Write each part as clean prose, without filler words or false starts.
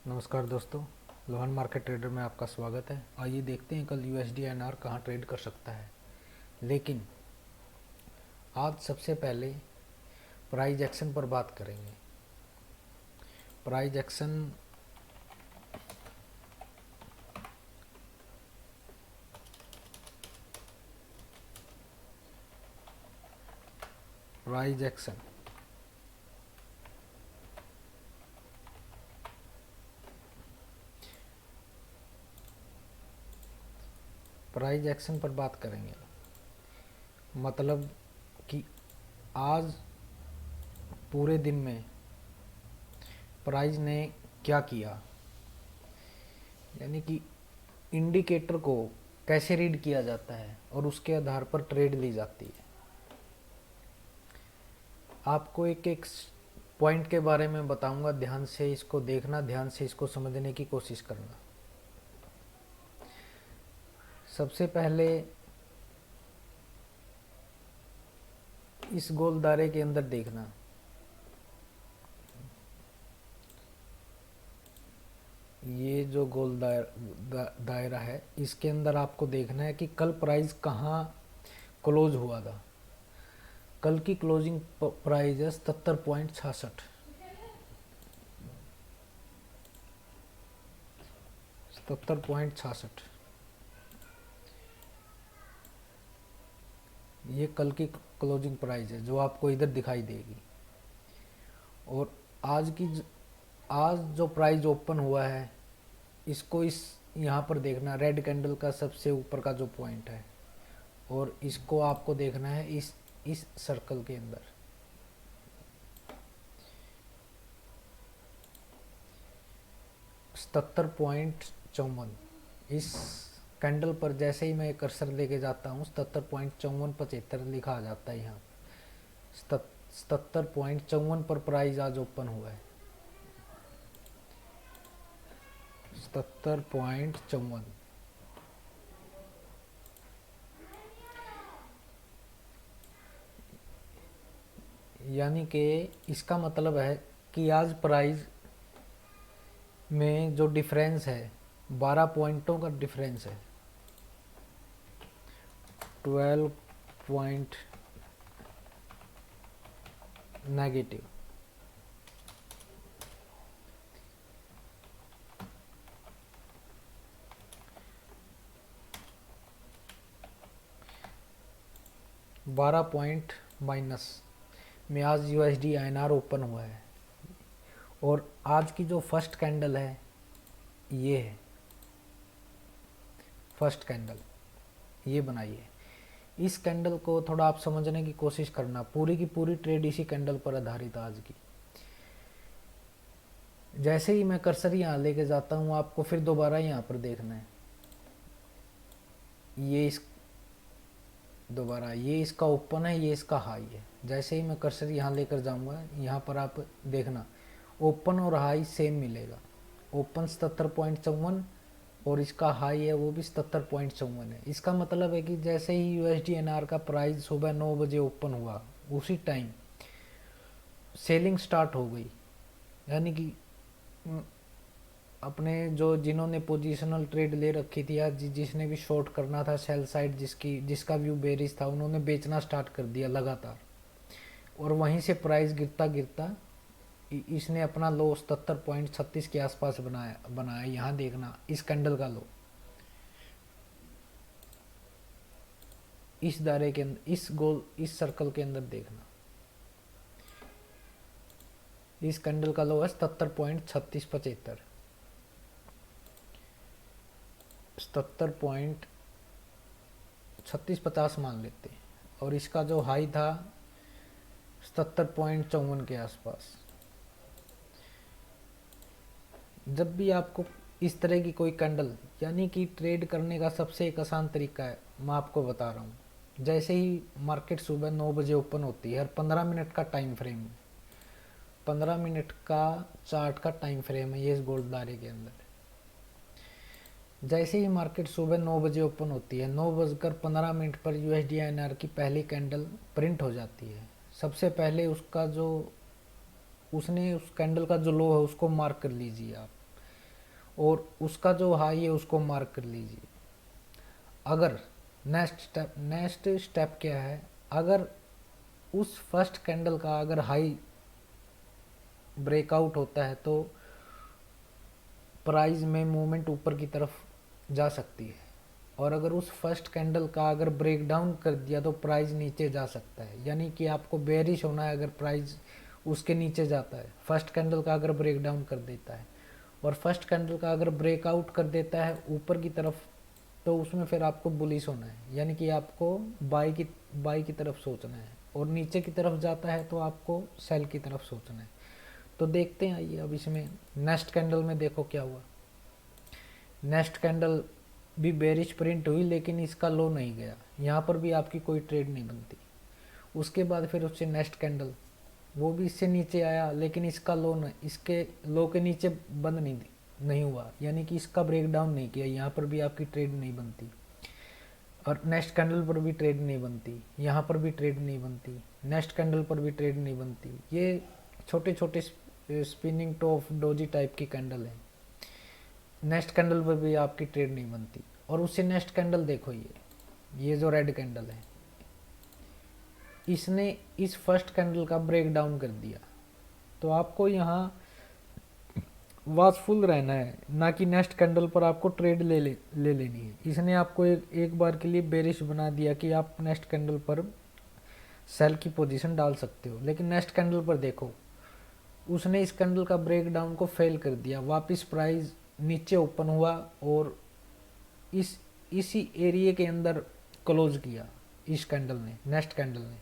नमस्कार दोस्तों, Lohan market trader में आपका स्वागत है। आइए देखते हैं कल यूएसडी एनआर कहाँ ट्रेड कर सकता है। लेकिन आज सबसे पहले प्राइस एक्शन पर बात करेंगे। Price action price action price action पर बात करेंगे। मतलब कि आज पूरे दिन में प्राइस ने क्या किया, यानी कि इंडिकेटर को कैसे रीड किया जाता है और उसके आधार पर ट्रेड ली जाती है। आपको एक एक पॉइंट के बारे में बताऊंगा, ध्यान से इसको देखना, ध्यान से इसको समझने की कोशिश करना। सबसे पहले इस गोल दायरे के अंदर देखना। ये जो गोल दायरा है, इसके अंदर आपको देखना है कि कल प्राइस कहाँ क्लोज हुआ था। कल की क्लोजिंग प्राइस है 77.66। 77.66 ये कल की क्लोजिंग प्राइस है जो आपको इधर दिखाई देगी। और आज जो प्राइस ओपन हुआ है, इसको इस यहाँ पर देखना, रेड कैंडल का सबसे ऊपर का जो पॉइंट है, और इसको आपको देखना है इस सर्कल के अंदर। सत्तर पॉइंट चौवन इस कैंडल पर जैसे ही मैं कर्सर लेके जाता हूँ 77.5475 लिखा आ जाता है। यहाँ 77.54 पर प्राइस आज ओपन हुआ है। 77.54 यानी कि इसका मतलब है कि आज प्राइस में जो डिफरेंस है 12 पॉइंटों का डिफरेंस है। 12 पॉइंट नेगेटिव। बारह पॉइंट माइनस में आज यूएसडी आईएनआर ओपन हुआ है। और आज की जो फर्स्ट कैंडल है, ये है फर्स्ट कैंडल, ये बनाई है। इस कैंडल को थोड़ा आप समझने की कोशिश करना। पूरी की पूरी ट्रेड इसी कैंडल पर आधारित आज की। जैसे ही मैं कर्सर यहाँ लेके जाता हूँ, आपको फिर दोबारा यहाँ पर देखना है। ये इसका ओपन है, ये इसका हाई है। जैसे ही मैं कर्सर यहाँ लेकर जाऊँगा, यहाँ पर आप देखना ओपन और हाई सेम मिलेगा। ओपन 77.54 और इसका हाई है वो भी 77.54 है। इसका मतलब है कि जैसे ही यूएसडी एनआर का प्राइस सुबह 9 बजे ओपन हुआ, उसी टाइम सेलिंग स्टार्ट हो गई। यानी कि अपने जिन्होंने पोजिशनल ट्रेड ले रखी थी, या जिसने भी शॉर्ट करना था सेल साइड, जिसका व्यू बेरिश था, उन्होंने बेचना स्टार्ट कर दिया लगातार। और वहीं से प्राइस गिरता गिरता इसने अपना लो 77.36 के आसपास बनाया। यहाँ देखना इस कैंडल का लो, इस दायरे के अंदर, इस सर्कल के अंदर देखना, इस कैंडल का लो है 77.3675। 77.3650 मान लेते हैं। और इसका जो हाई था 77.54 के आसपास। जब भी आपको इस तरह की कोई कैंडल, यानी कि ट्रेड करने का सबसे एक आसान तरीका है, मैं आपको बता रहा हूँ। जैसे ही मार्केट सुबह 9 बजे ओपन होती है, और 15 मिनट का टाइम फ्रेम, 15 मिनट का चार्ट का टाइम फ्रेम है ये इस गोल्ड दायरे के अंदर। जैसे ही मार्केट सुबह 9 बजे ओपन होती है, 9:15 पर यूएसडी आईएनआर की पहली कैंडल प्रिंट हो जाती है। सबसे पहले उसका जो उसने उस कैंडल का जो लो है उसको मार्क कर लीजिए आप। और उसका जो हाई है उसको मार्क कर लीजिए। अगर नेक्स्ट स्टेप क्या है, अगर उस फर्स्ट कैंडल का अगर हाई ब्रेकआउट होता है तो प्राइस में मूवमेंट ऊपर की तरफ जा सकती है, और अगर उस फर्स्ट कैंडल का अगर ब्रेक डाउन कर दिया तो प्राइस नीचे जा सकता है। यानी कि आपको बेरिश होना है अगर प्राइस उसके नीचे जाता है, फर्स्ट कैंडल का अगर ब्रेक डाउन कर देता है, और फर्स्ट कैंडल का अगर ब्रेकआउट कर देता है ऊपर की तरफ, तो उसमें फिर आपको बुलिश होना है, यानी कि आपको बाई की तरफ सोचना है, और नीचे की तरफ जाता है तो आपको सेल की तरफ सोचना है। तो देखते हैं, आइए अब इसमें नेक्स्ट कैंडल में देखो क्या हुआ। नेक्स्ट कैंडल भी बेरिश प्रिंट हुई, लेकिन इसका लो नहीं गया, यहाँ पर भी आपकी कोई ट्रेड नहीं बनती। उसके बाद फिर उससे नेक्स्ट कैंडल, वो भी इससे नीचे आया, लेकिन इसका लो न इसके लो के नीचे बंद नहीं हुआ, यानी कि इसका ब्रेक डाउन नहीं किया, यहाँ पर भी आपकी ट्रेड नहीं बनती। और नेक्स्ट कैंडल पर भी ट्रेड नहीं बनती, यहाँ पर भी ट्रेड नहीं बनती, नेक्स्ट कैंडल पर भी ट्रेड नहीं बनती। ये छोटे छोटे स्पिनिंग टॉप डोजी टाइप की कैंडल है। नेक्स्ट कैंडल पर भी आपकी ट्रेड नहीं बनती। और उससे नेक्स्ट कैंडल देखो, ये जो रेड कैंडल है, इसने इस फर्स्ट कैंडल का ब्रेक डाउन कर दिया। तो आपको यहाँ वॉचफुल रहना है, ना कि नेक्स्ट कैंडल पर आपको ट्रेड ले लेनी है। इसने आपको एक बार के लिए बेरिश बना दिया कि आप नेक्स्ट कैंडल पर सेल की पोजीशन डाल सकते हो, लेकिन नेक्स्ट कैंडल पर देखो, उसने इस कैंडल का ब्रेक डाउन को फेल कर दिया, वापस प्राइस नीचे ओपन हुआ और इसी एरिया के अंदर क्लोज किया इस कैंडल ने, नेक्स्ट कैंडल ने।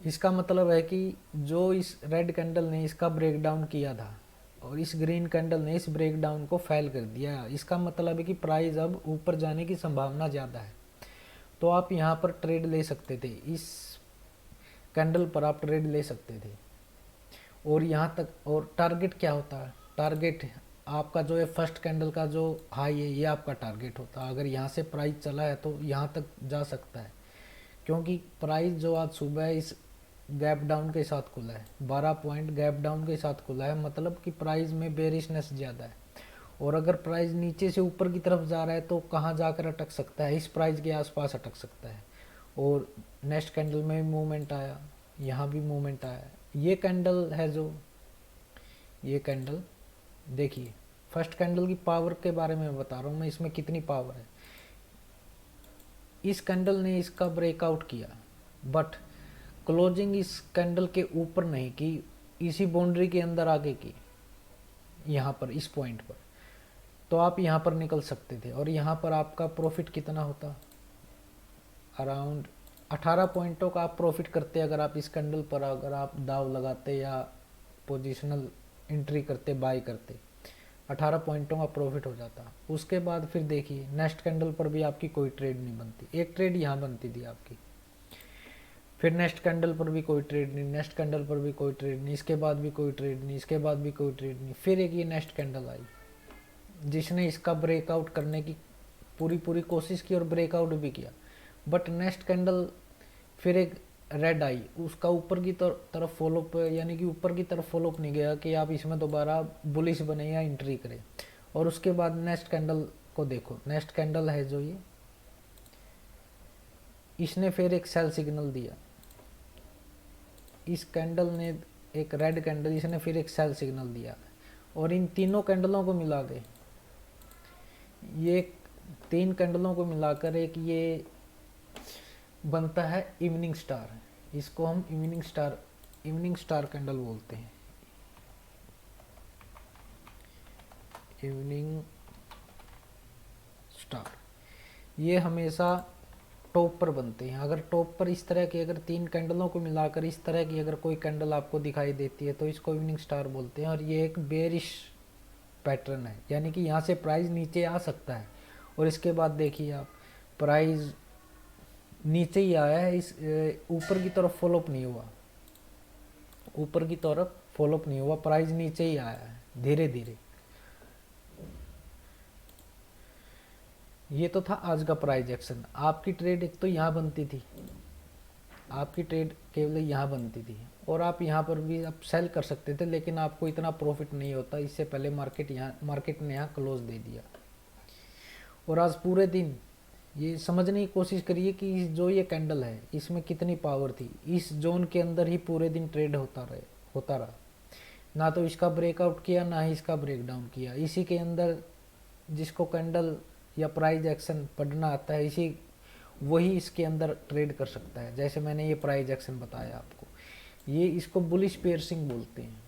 इसका मतलब है कि जो इस रेड कैंडल ने इसका ब्रेक डाउन किया था और इस ग्रीन कैंडल ने इस ब्रेक डाउन को फेल कर दिया, इसका मतलब है कि प्राइस अब ऊपर जाने की संभावना ज़्यादा है। तो आप यहाँ पर ट्रेड ले सकते थे, इस कैंडल पर आप ट्रेड ले सकते थे। और यहाँ तक, और टारगेट क्या होता है, टारगेट आपका जो है फर्स्ट कैंडल का जो हाई है ये आपका टारगेट होता है। अगर यहाँ से प्राइस चला है तो यहाँ तक जा सकता है, क्योंकि प्राइस जो आज सुबह इस गैप डाउन के साथ खुला है, 12 पॉइंट गैप डाउन के साथ खुला है, मतलब कि प्राइस में बेरिशनेस ज़्यादा है। और अगर प्राइस नीचे से ऊपर की तरफ जा रहा है तो कहाँ जाकर अटक सकता है, इस प्राइस के आसपास अटक सकता है। और नेक्स्ट कैंडल में भी मूवमेंट आया, यहाँ भी मूवमेंट आया। ये कैंडल है जो, ये कैंडल देखिए, फर्स्ट कैंडल की पावर के बारे में बता रहा हूँ मैं, इसमें कितनी पावर है। इस कैंडल ने इसका ब्रेकआउट किया, बट क्लोजिंग इस कैंडल के ऊपर नहीं की, इसी बाउंड्री के अंदर आगे की, यहाँ पर इस पॉइंट पर। तो आप यहाँ पर निकल सकते थे, और यहाँ पर आपका प्रॉफिट कितना होता, अराउंड 18 पॉइंटों का आप प्रॉफिट करते अगर आप इस कैंडल पर अगर आप दाव लगाते या पोजिशनल एंट्री करते, बाय करते, 18 पॉइंटों का प्रॉफिट हो जाता। उसके बाद फिर देखिए नेक्स्ट कैंडल पर भी आपकी कोई ट्रेड नहीं बनती, एक ट्रेड यहाँ बनती थी आपकी, फिर नेक्स्ट कैंडल पर भी कोई ट्रेड नहीं, नेक्स्ट कैंडल पर भी कोई ट्रेड नहीं, इसके बाद भी कोई ट्रेड नहीं, इसके बाद भी कोई ट्रेड नहीं। फिर एक ये नेक्स्ट कैंडल आई जिसने इसका ब्रेकआउट करने की पूरी कोशिश की और ब्रेकआउट भी किया, बट नेक्स्ट कैंडल फिर एक रेड आई, उसका ऊपर की तरफ फॉलोअप, यानी कि ऊपर की तरफ फॉलोअप नहीं गया कि आप इसमें दोबारा बुलिश बने या एंट्री करें। और उसके बाद नेक्स्ट कैंडल को देखो, नेक्स्ट कैंडल है जो ये, इसने फिर एक सेल सिग्नल दिया, इस कैंडल ने एक रेड कैंडल, इसने फिर एक सेल सिग्नल दिया। और इन तीनों कैंडलों को मिला के, ये 3 कैंडलों को मिलाकर एक ये बनता है इवनिंग स्टार। इसको हम इवनिंग स्टार कैंडल बोलते हैं, इवनिंग स्टार। ये हमेशा टॉप पर बनते हैं। अगर टॉप पर इस तरह की, अगर 3 कैंडलों को मिलाकर इस तरह की अगर कोई कैंडल आपको दिखाई देती है तो इसको इवनिंग स्टार बोलते हैं। और ये एक बेरिश पैटर्न है, यानी कि यहाँ से प्राइस नीचे आ सकता है। और इसके बाद देखिए आप, प्राइस नीचे ही आया है, इस ऊपर की तरफ फॉलोअप नहीं हुआ, ऊपर की तरफ फॉलोअप नहीं हुआ, प्राइस नीचे ही आया है धीरे धीरे। ये तो था आज का प्राइस एक्शन। आपकी ट्रेड एक तो यहाँ बनती थी, आपकी ट्रेड केवल यहाँ बनती थी और आप यहाँ पर भी आप सेल कर सकते थे, लेकिन आपको इतना प्रॉफिट नहीं होता। इससे पहले मार्केट ने यहाँ क्लोज दे दिया। और आज पूरे दिन ये समझने की कोशिश करिए कि जो ये कैंडल है इसमें कितनी पावर थी। इस जोन के अंदर ही पूरे दिन ट्रेड होता रहा। ना तो इसका ब्रेकआउट किया, ना ही इसका ब्रेकडाउन किया। इसी के अंदर जिसको कैंडल या प्राइस एक्शन पढ़ना आता है, इसी वही इसके अंदर ट्रेड कर सकता है। जैसे मैंने ये प्राइस एक्शन बताया आपको, ये इसको बुलिश पेयर्सिंग बोलते हैं।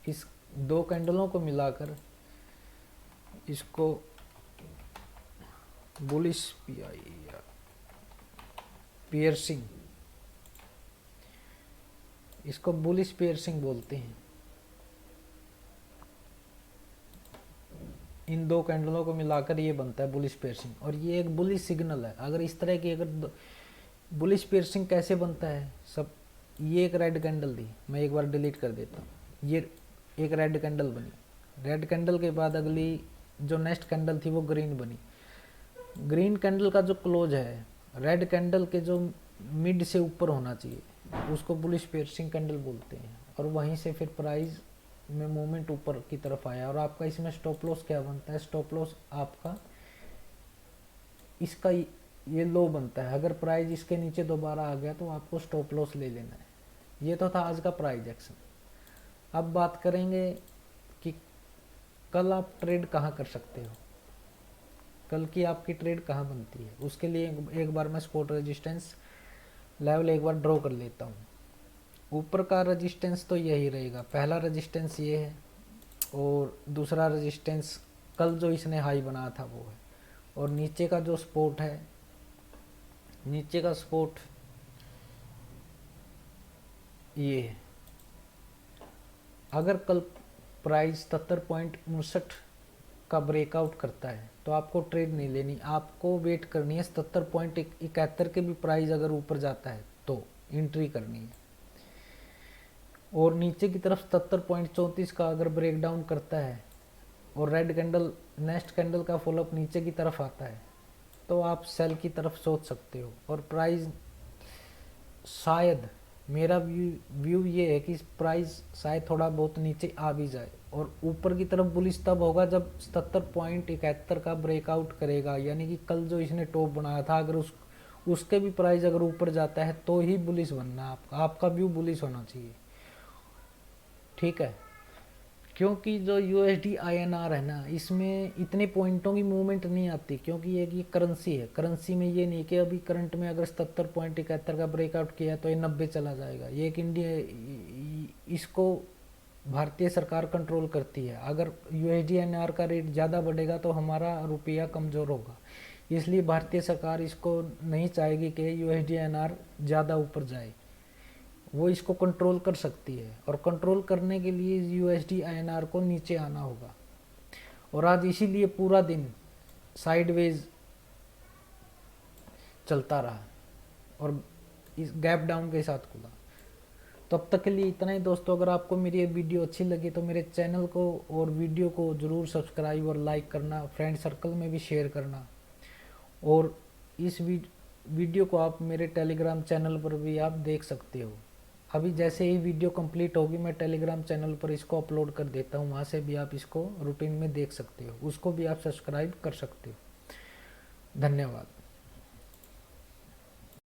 इस दो कैंडलों को मिलाकर इसको बुलिश पियर्सिंग, इसको बुलिश पियर्सिंग बोलते हैं। इन दो कैंडलों को मिलाकर ये बनता है बुलिश पियर्सिंग, और ये एक बुलिश सिग्नल है। अगर इस तरह की अगर बुलिश पियर्सिंग कैसे बनता है सब, ये एक रेड कैंडल थी, मैं एक बार डिलीट कर देता हूँ। ये एक रेड कैंडल बनी, रेड कैंडल के बाद अगली जो नेक्स्ट कैंडल थी वो ग्रीन बनी। ग्रीन कैंडल का जो क्लोज है रेड कैंडल के जो मिड से ऊपर होना चाहिए उसको बुलिश पियर्सिंग कैंडल बोलते हैं। और वहीं से फिर प्राइस में मूवमेंट ऊपर की तरफ आया। और आपका इसमें स्टॉप लॉस क्या बनता है? स्टॉप लॉस आपका इसका ये लो बनता है। अगर प्राइस इसके नीचे दोबारा आ गया तो आपको स्टॉप लॉस ले लेना है। ये तो था आज का प्राइस एक्शन। अब बात करेंगे कि कल आप ट्रेड कहाँ कर सकते हो, कल की आपकी ट्रेड कहाँ बनती है। उसके लिए एक बार मैं स्पॉट रेजिस्टेंस लेवल एक बार ड्रॉ कर लेता हूँ। ऊपर का रेजिस्टेंस तो यही रहेगा, पहला रेजिस्टेंस ये है, और दूसरा रेजिस्टेंस कल जो इसने हाई बनाया था वो है। और नीचे का जो सपोर्ट है, नीचे का सपोर्ट ये है। अगर कल प्राइस 77.59 का ब्रेकआउट करता है तो आपको ट्रेड नहीं लेनी, आपको वेट करनी है 77.71 के भी प्राइस अगर ऊपर जाता है तो एंट्री करनी है। और नीचे की तरफ 77.34 का अगर ब्रेकडाउन करता है और रेड कैंडल नेक्स्ट कैंडल का फॉलोअप नीचे की तरफ आता है तो आप सेल की तरफ सोच सकते हो। और प्राइस शायद, मेरा व्यू ये है कि प्राइस शायद थोड़ा बहुत नीचे आ भी जाए और ऊपर की तरफ बुलिश तब होगा जब 77.71 का ब्रेकआउट करेगा। यानी कि कल जो इसने टॉप बनाया था अगर उसके भी प्राइस अगर ऊपर जाता है तो ही बुलिश बनना है आपका व्यू बुलिश होना चाहिए, ठीक है। क्योंकि जो USD INR है ना, इसमें इतने पॉइंटों की मूवमेंट नहीं आती, क्योंकि ये करेंसी है। करेंसी में ये नहीं कि अभी करंट में अगर 77.71 का ब्रेकआउट किया तो ये 90 चला जाएगा। ये एक इंडिया, इसको भारतीय सरकार कंट्रोल करती है। अगर USD INR का रेट ज़्यादा बढ़ेगा तो हमारा रुपया कमज़ोर होगा, इसलिए भारतीय सरकार इसको नहीं चाहेगी कि USD INR ज़्यादा ऊपर जाए। वो इसको कंट्रोल कर सकती है, और कंट्रोल करने के लिए USD INR को नीचे आना होगा। और आज इसीलिए पूरा दिन साइडवेज चलता रहा और इस गैप डाउन के साथ खुला। तो अब तक के लिए इतना ही दोस्तों। अगर आपको मेरी ये वीडियो अच्छी लगी तो मेरे चैनल को और वीडियो को ज़रूर सब्सक्राइब और लाइक करना, फ्रेंड सर्कल में भी शेयर करना। और इस वीडियो को आप मेरे टेलीग्राम चैनल पर भी आप देख सकते हो। अभी जैसे ही वीडियो कंप्लीट होगी मैं टेलीग्राम चैनल पर इसको अपलोड कर देता हूँ, वहाँ से भी आप इसको रूटीन में देख सकते हो, उसको भी आप सब्सक्राइब कर सकते हो। धन्यवाद।